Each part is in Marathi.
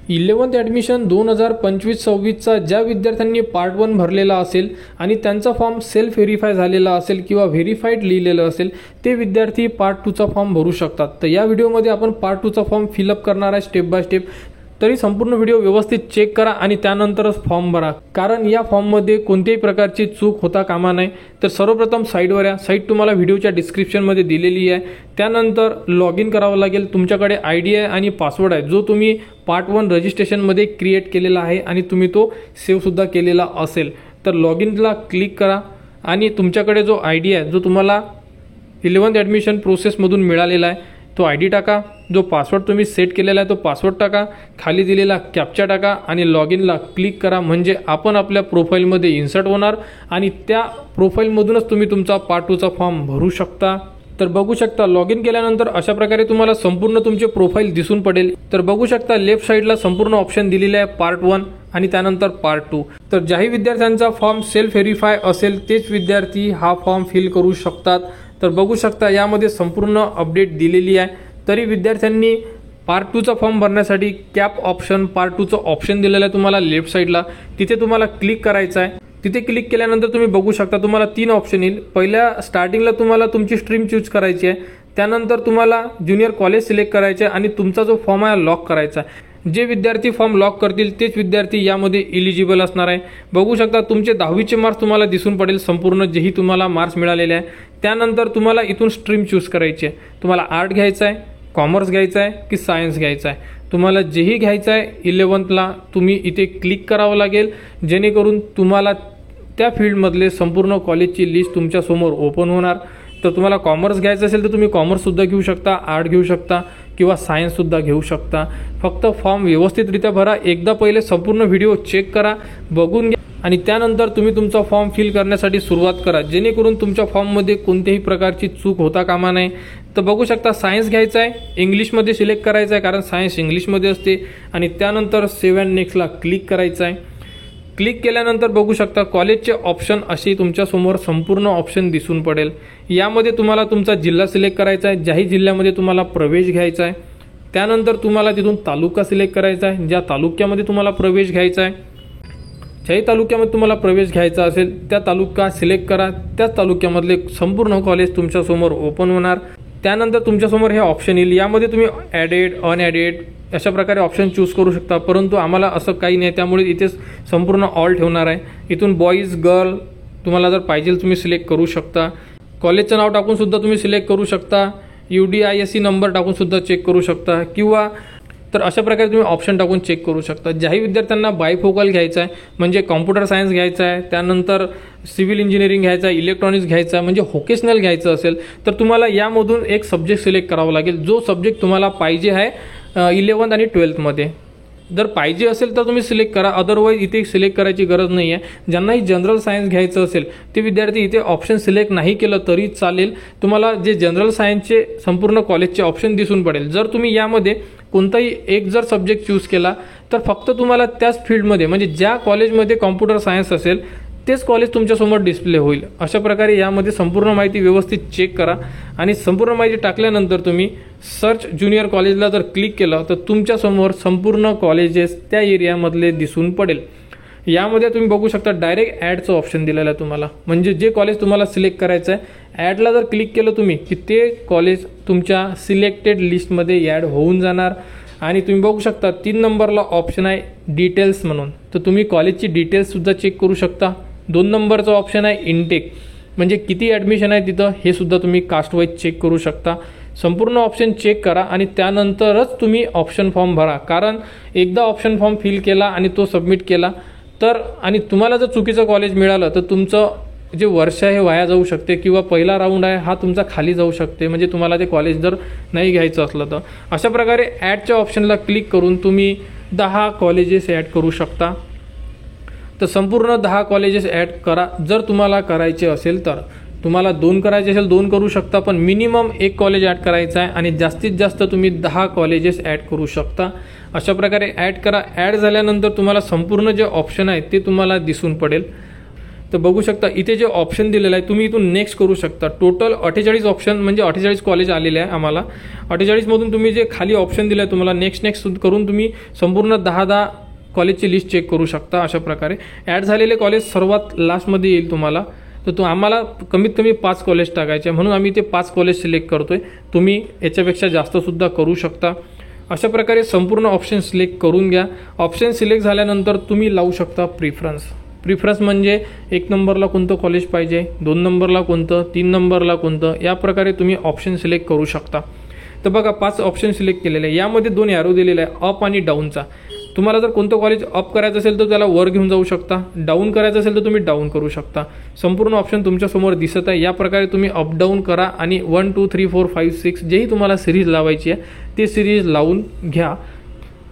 11th ॲडमिशन 2025-26चा ज्या विद्यार्थ्यांनी पार्ट 1 भरलेला असेल आणि त्यांचा फॉर्म सेल्फ व्हेरीफाय झालेला असेल किंवा व्हेरीफाईड लिहिलेलं असेल ते विद्यार्थी पार्ट 2चा फॉर्म भरू शकतात। तर या व्हिडिओमध्ये आपण पार्ट 2चा फॉर्म फिलअप करणार आहे स्टेप बाय स्टेप। तरी संपूर्ण व्हिडिओ व्यवस्थित चेक करा आणि त्यानंतरच फॉर्म भरा, कारण या फॉर्ममध्ये कोणत्याही प्रकारची चूक होता कामा नये। तर सर्वप्रथम साईटवर या, साईट तुम्हाला व्हिडिओच्या डिस्क्रिप्शनमध्ये दिलेली आहे। त्यानंतर लॉग इन करावं लागेल। तुमच्याकडे आयडी आहे आणि पासवर्ड आहे जो तुम्ही पार्ट 1 रजिस्ट्रेशनमध्ये क्रिएट केलेला आहे आणि तुम्ही तो सेव्हसुद्धा केलेला असेल। तर लॉग इनला क्लिक करा आणि तुमच्याकडे जो आयडी आहे जो तुम्हाला 11th ॲडमिशन प्रोसेसमधून मिळालेला आहे तो आयडी टाका। जो पासवर्ड तुम्ही सेट केलेला आहे तो पासवर्ड टाका, खाली दिलेला कॅप्चा टाका आणि लॉग इनला क्लिक करा। म्हणजे आपण आपल्या प्रोफाईलमध्ये इन्सर्ट होणार आणि त्या प्रोफाईलमधूनच तुम्ही तुमचा पार्ट 2चा फॉर्म भरू शकता। तर बघू शकता लॉग इन केल्यानंतर अशा प्रकारे तुम्हाला संपूर्ण तुमचे प्रोफाईल दिसून पडेल। तर बघू शकता लेफ्ट साईडला संपूर्ण ऑप्शन दिलेले आहे पार्ट 1 आणि त्यानंतर पार्ट 2। तर ज्याही विद्यार्थ्यांचा फॉर्म सेल्फ व्हेरीफाय असेल तेच विद्यार्थी हा फॉर्म फिल करू शकतात। तर बघू शकता यामध्ये संपूर्ण अपडेट दिलेली आहे। तरी विद्यार्थ्यांनी पार्ट 2चा फॉर्म भरण्यासाठी कॅप ऑप्शन पार्ट 2चं ऑप्शन दिलेलं आहे तुम्हाला लेफ्ट साईडला, तिथे तुम्हाला क्लिक करायचं आहे। तिथे क्लिक केल्यानंतर तुम्ही बघू शकता तुम्हाला 3 ऑप्शन येईल। पहिल्या स्टार्टिंगला तुम्हाला तुमची स्ट्रीम चूज करायची आहे, त्यानंतर तुम्हाला ज्युनियर कॉलेज सिलेक्ट करायचे आणि तुमचा जो फॉर्म आहे लॉक करायचा आहे। जे विद्यार्थी फॉर्म लॉक करतील तेच विद्यार्थी यामध्ये इलिजिबल असणार आहे। बघू शकता तुमचे 10वीचे मार्क्स तुम्हाला दिसून पडेल संपूर्ण जेही तुम्हाला मार्क्स मिळालेले आहे। त्यानंतर तुम्हाला इथून स्ट्रीम चूज करायची आहे, तुम्हाला आर्ट घ्यायचं आहे, कॉमर्स घ्यायचं आहे की सायन्स घ्यायचं आहे। तुम्हाला जेही घ्यायचं आहे 11thला तुम्ही इथे क्लिक करावं लागेल, जेणेकरून तुम्हाला त्या फील्डमधले संपूर्ण कॉलेजची लिस्ट तुमच्यासमोर ओपन होणार। तर तुम्हाला कॉमर्स घ्यायचं असेल तर तुम्ही कॉमर्ससुद्धा घेऊ शकता, आर्ट घेऊ शकता किंवा सायन्ससुद्धा घेऊ शकता। फक्त फॉर्म व्यवस्थितरित्या भरा, एकदा पहिले संपूर्ण व्हिडिओ चेक करा, बघून घ्या आणि त्यानंतर तुम्ही तुमचा फॉर्म फिल करण्यासाठी सुरुवात करा, जेणेकरून तुमच्या फॉर्ममध्ये कोणत्याही प्रकारची चूक होता कामा नये। तर बघू शकता सायन्स घ्यायचं आहे, इंग्लिशमध्ये सिलेक्ट करायचं आहे कारण सायन्स इंग्लिशमध्ये असते आणि त्यानंतर सेव्ह अँड नेक्स्टला क्लिक करायचं आहे। क्लिक केल्यानंतर बघू शकता कॉलेजचे ऑप्शन अशी तुमच्यासमोर संपूर्ण ऑप्शन दिसून पडेल। यामध्ये तुम्हाला तुमचा जिल्हा सिलेक्ट करायचा आहे, ज्याही जिल्ह्यामध्ये तुम्हाला प्रवेश घ्यायचा आहे। त्यानंतर तुम्हाला तिथून तालुका सिलेक्ट करायचा आहे, ज्या तालुक्यामध्ये तुम्हाला प्रवेश घ्यायचा आहे। ज्याही तालुक्यामध्ये तुम्हाला प्रवेश घ्यायचा असेल त्या तालुका सिलेक्ट करा, त्याच तालुक्यामधले संपूर्ण कॉलेज तुमच्यासमोर ओपन होणार। त्यानंतर तुमच्यासमोर हे ऑप्शन येईल, यामध्ये तुम्ही ॲडेड अनॲडेड अशा प्रकारे ऑप्शन चूज करू शकता, परंतु आम्हाला असं काही नाही त्यामुळे इथे संपूर्ण ऑल ठेवणार आहे। इथून बॉईज गर्ल तुम्हाला जर पाहिजे तुम्ही सिलेक्ट करू शकता, कॉलेजचं नाव टाकून सुद्धा तुम्ही सिलेक्ट करू शकता, UDISC नंबर टाकून सुद्धा चेक करू शकता किंवा तर अशा प्रकारे तुम्ही ऑप्शन टाकून चेक करू शकता। ज्याही विद्यार्थ्यांना बायफोकल घ्यायचं आहे म्हणजे कॉम्प्युटर सायन्स घ्यायचं आहे, त्यानंतर सिव्हिल इंजिनिअरिंग घ्यायचं आहे, इलेक्ट्रॉनिक्स घ्यायचं आहे म्हणजे व्होकेशनल घ्यायचं असेल तर तुम्हाला यामधून एक सब्जेक्ट सिलेक्ट करावा लागेल, जो सब्जेक्ट तुम्हाला पाहिजे आहे 11th आणि 12thमध्ये। जर पाहिजे असेल तर तुम्ही सिलेक्ट करा, अदरवाईज इथे सिलेक्ट करायची गरज नाही आहे। ज्यांनाही जनरल सायन्स घ्यायचं असेल ते विद्यार्थी इथे ऑप्शन सिलेक्ट नाही केलं तरी चालेल, तुम्हाला जे जनरल सायन्सचे संपूर्ण कॉलेजचे ऑप्शन दिसून पडेल। जर तुम्ही यामध्ये कोणताही एक जर सब्जेक्ट चूज केला तर फक्त तुम्हाला त्याच फील्डमध्ये म्हणजे ज्या कॉलेजमध्ये कॉम्प्युटर सायन्स असेल तेच कॉलेज तुमच्यासमोर डिस्प्ले होईल। अशा प्रकारे यामध्ये संपूर्ण माहिती व्यवस्थित चेक करा आणि संपूर्ण माहिती टाकल्यानंतर तुम्ही सर्च ज्युनियर कॉलेजला जर क्लिक केलं तर तुमच्यासमोर संपूर्ण कॉलेजेस त्या एरियामधले दिसून पडेल। यामध्ये तुम्ही बघू शकता डायरेक्ट ॲडचं ऑप्शन दिलेलं आहे तुम्हाला, म्हणजे जे कॉलेज तुम्हाला सिलेक्ट करायचं आहे ॲडला जर क्लिक केलं तुम्ही की ते कॉलेज तुमच्या सिलेक्टेड लिस्टमध्ये ॲड होऊन जाणार। आणि तुम्ही बघू शकता 3 नंबरला ऑप्शन आहे डिटेल्स म्हणून, तर तुम्ही कॉलेजची डिटेल्ससुद्धा चेक करू शकता। 2 नंबरचा ऑप्शन आहे इनटेक म्हणजे किती ॲडमिशन आहे तिथं हे सुद्धा तुम्ही कास्ट वाईज चेक करू शकता। संपूर्ण ऑप्शन चेक करा आणि त्यानंतरच तुम्ही ऑप्शन फॉर्म भरा, कारण एकदा ऑप्शन फॉर्म फिल केला आणि तो सबमिट केला तर आणि तुम्हाला जर चुकीचं कॉलेज मिळालं तर तुमचं जे वर्ष आहे वाया जाऊ शकते किंवा पहिला राऊंड आहे हा तुमचा खाली जाऊ शकते, म्हणजे तुम्हाला ते कॉलेज जर नाही घ्यायचं असलं तर। अशा प्रकारे ॲडच्या ऑप्शनला क्लिक करून तुम्ही 10 कॉलेजेस ॲड करू शकता। तर संपूर्ण 10 कॉलेजेस ॲड करा जर तुम्हाला करायचे असेल तर। तुम्हाला 2 करायचे असेल 2 करू शकता, पण मिनिमम 1 कॉलेज ॲड करायचं आहे आणि जास्तीत जास्त तुम्ही 10 कॉलेजेस ॲड करू शकता। अशा प्रकारे ॲड करा। ॲड झाल्यानंतर तुम्हाला संपूर्ण जे ऑप्शन आहे ते तुम्हाला दिसून पडेल। तर बघू शकता इथे जे ऑप्शन दिलेलं आहे तुम्ही इथून नेक्स्ट करू शकता. टोटल 48 ऑप्शन म्हणजे 48 कॉलेज आलेले आहे आम्हाला. 48 मधून तुम्ही जे खाली ऑप्शन दिलं आहे तुम्हाला नेक्स्ट करून तुम्ही संपूर्ण 10 कॉलेजची लिस्ट चेक करू शकता. अशा प्रकारे ॲड झालेले कॉलेज सर्वात लास्टमध्ये येईल तुम्हाला. तर आम्हाला कमीत कमी 5 कॉलेज टाकायचे म्हणून आम्ही ते 5 कॉलेज सिलेक्ट करतोय. तुम्ही याच्यापेक्षा जास्तसुद्धा करू शकता. अशा प्रकारे संपूर्ण ऑप्शन सिलेक्ट करून घ्या. ऑप्शन सिलेक्ट झाल्यानंतर तुम्ही लावू शकता प्रिफरन्स म्हणजे 1 नंबरला कोणतं कॉलेज पाहिजे, 2 नंबरला कोणतं, 3 नंबरला कोणतं, या प्रकारे तुम्ही ऑप्शन सिलेक्ट करू शकता. तर बघा 5 ऑप्शन सिलेक्ट केलेले आहे. यामध्ये 2 ॲरो दिलेले आहे अप आणि डाऊनचा. तुम्हाला जर कोणतं कॉलेज अप करायचं असेल तर त्याला वर घेऊन जाऊ शकता, डाऊन करायचं असेल तर तुम्ही डाऊन करू शकता. संपूर्ण ऑप्शन तुमच्यासमोर दिसत आहे. या प्रकारे तुम्ही अप डाऊन करा आणि 1 2 3 4 5 6 जेही तुम्हाला सिरीज लावायची आहे ते सिरीज लावून घ्या.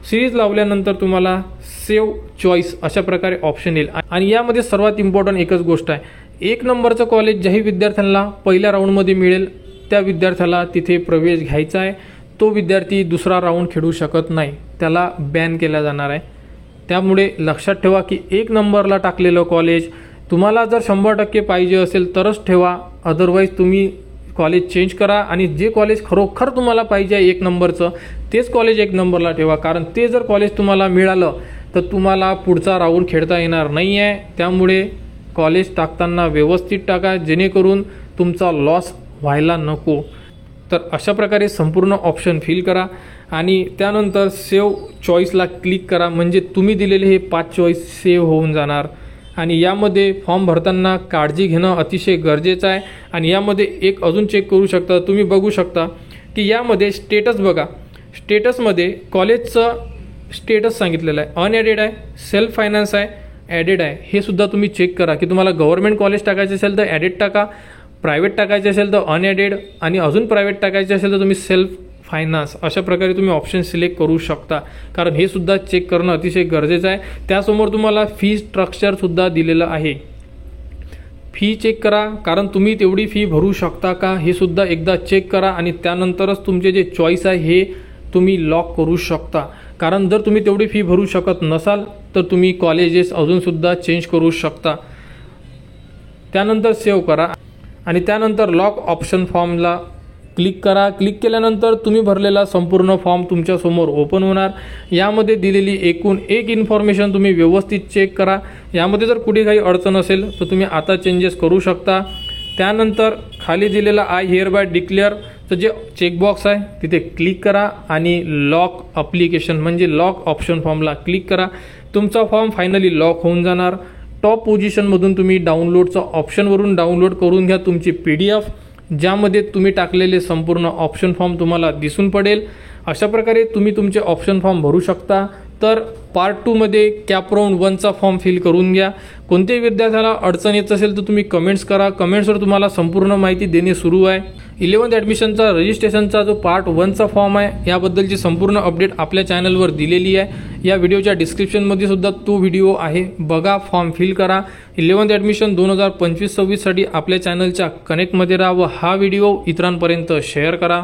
सिरीज लावल्यानंतर तुम्हाला सेव्ह चॉईस अशा प्रकारे ऑप्शन येईल. आणि यामध्ये सर्वात इम्पॉर्टंट एकच गोष्ट आहे, 1 नंबरचं कॉलेज ज्याही विद्यार्थ्यांना पहिल्या राऊंडमध्ये मिळेल त्या विद्यार्थ्याला तिथे प्रवेश घ्यायचा आहे. तो विद्यार्थी दुसरा राऊंड खेळू शकत नाही, त्याला बॅन केला जाणार आहे. त्यामुळे लक्षात ठेवा की 1 नंबरला टाकलेलं कॉलेज तुम्हाला जर 100% पाहिजे असेल तरच ठेवा, अदरवाईज तुम्ही कॉलेज चेंज करा. आणि जे कॉलेज खरोखर तुम्हाला पाहिजे आहे 1 नंबरचं तेच कॉलेज 1 नंबरला ठेवा. कारण ते जर कॉलेज तुम्हाला मिळालं तर तुम्हाला पुढचा राऊंड खेळता येणार नाही आहे. त्यामुळे कॉलेज टाकताना व्यवस्थित टाका जेणेकरून तुमचा लॉस व्हायला नको. तर अशा प्रकारे संपूर्ण ऑप्शन फिल करा आणि त्यानंतर सेव्ह चॉईसला क्लिक करा. म्हणजे तुम्ही दिलेले हे 5 चॉईस सेव्ह होऊन जाणार. आणि यामध्ये फॉर्म भरताना काळजी घेणं अतिशय गरजेचं आहे. आणि यामध्ये एक अजून चेक करू शकता, तुम्ही बघू शकता की यामध्ये स्टेटस बघा. स्टेटसमध्ये कॉलेजचं स्टेटस सांगितलेलं आहे, अनएडेड आहे, सेल्फ फायनान्स आहे, ॲडेड आहे. हे सुद्धा तुम्ही चेक करा की तुम्हाला गव्हर्नमेंट कॉलेज टाकायचे असेल तर ॲडेड टाका, प्रायव्हेट टाकायचे असेल तर अनएडेड, आणि अजून प्रायव्हेट टाकायचे असेल तर तुम्ही सेल्फ फायनान्स. अशा प्रकारे तुम्ही ऑप्शन सिलेक्ट करू शकता. कारण हे सुद्धा चेक करणं अतिशय गरजेचं आहे. त्यासमोर तुम्हाला फी स्ट्रक्चरसुद्धा दिलेलं आहे. फी चेक करा, कारण तुम्ही तेवढी फी भरू शकता का हे सुद्धा एकदा चेक करा. आणि त्यानंतरच तुमचे जे चॉईस आहे हे तुम्ही लॉक करू शकता. कारण जर तुम्ही तेवढी फी भरू शकत नसाल तर तुम्ही कॉलेजेस अजूनसुद्धा चेंज करू शकता. त्यानंतर सेव्ह करा आणि त्यानंतर लॉक ऑप्शन फॉर्मला क्लिक करा. क्लिक केल्यानंतर तुम्ही भरलेला संपूर्ण फॉर्म तुमच्यासमोर ओपन होणार. यामध्ये दिलेली एकूण एक इन्फॉर्मेशन तुम्ही व्यवस्थित चेक करा. यामध्ये जर कुठे काही अडचण असेल तर तुम्ही आता चेंजेस करू शकता. त्यानंतर खाली दिलेला आय हिअर बाय डिक्लेअरचं जे चेकबॉक्स आहे तिथे क्लिक करा आणि लॉक ॲप्लिकेशन म्हणजे लॉक ऑप्शन फॉर्मला क्लिक करा. तुमचा फॉर्म फायनली लॉक होऊन जाणार. टॉप पोझिशनमधून तुम्ही डाउनलोडचा ऑप्शनवरून डाउनलोड करून घ्या तुमची PDF, ज्यामध्ये तुम्ही टाकलेले संपूर्ण ऑप्शन फॉर्म तुम्हाला दिसून पडेल. अशा प्रकारे तुम्ही तुमचे ऑप्शन फॉर्म भरू शकता. तर पार्ट 2 मध्ये कॅप राऊंड 1चा फॉर्म फिल करून घ्या. कोणत्याही विद्यार्थ्याला अडचण येत असेल तर तुम्ही कमेंट्स करा. कमेंट्सवर तुम्हाला संपूर्ण माहिती देणे सुरू आहे. 11th ॲडमिशनचा रजिस्ट्रेशनचा जो पार्ट 1चा फॉर्म आहे याबद्दलची संपूर्ण अपडेट आपल्या चॅनलवर दिलेली आहे. या व्हिडिओच्या डिस्क्रिप्शनमध्ये सुद्धा तो व्हिडिओ आहे, बघा, फॉर्म फिल करा. 11th ॲडमिशन 2025-26 साठी आपल्या चॅनलच्या कनेक्टमध्ये राहा व हा व्हिडिओ इतरांपर्यंत शेअर करा.